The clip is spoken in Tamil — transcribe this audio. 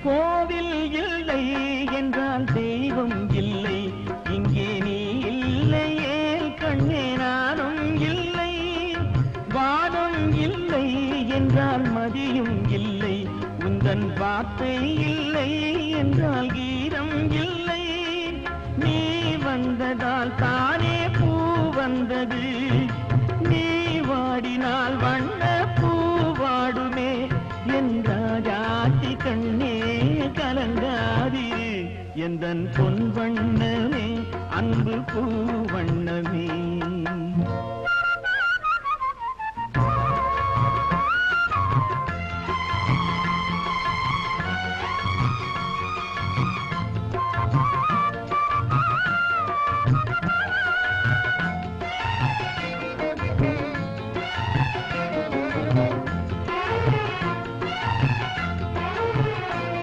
கோவில் இல்லை என்றால் தெய்வம் இல்லை, இங்கே நீ இல்லையே கண்ணே நானும் இல்லை. வானம் இல்லை என்றால் மதியும் இல்லை, உந்தன் வார்த்தை இல்லை என்றால் கீதம் இல்லை. நீ வந்ததால் தானே பூ வந்தது, நீ வாடினால் வண்ண பூ வாடுமே. என் ராஜாத்தி கண்ணே கலங்காதிரு, எந்தன் பொன் வண்ணமே அன்பு பூ வண்ணமே.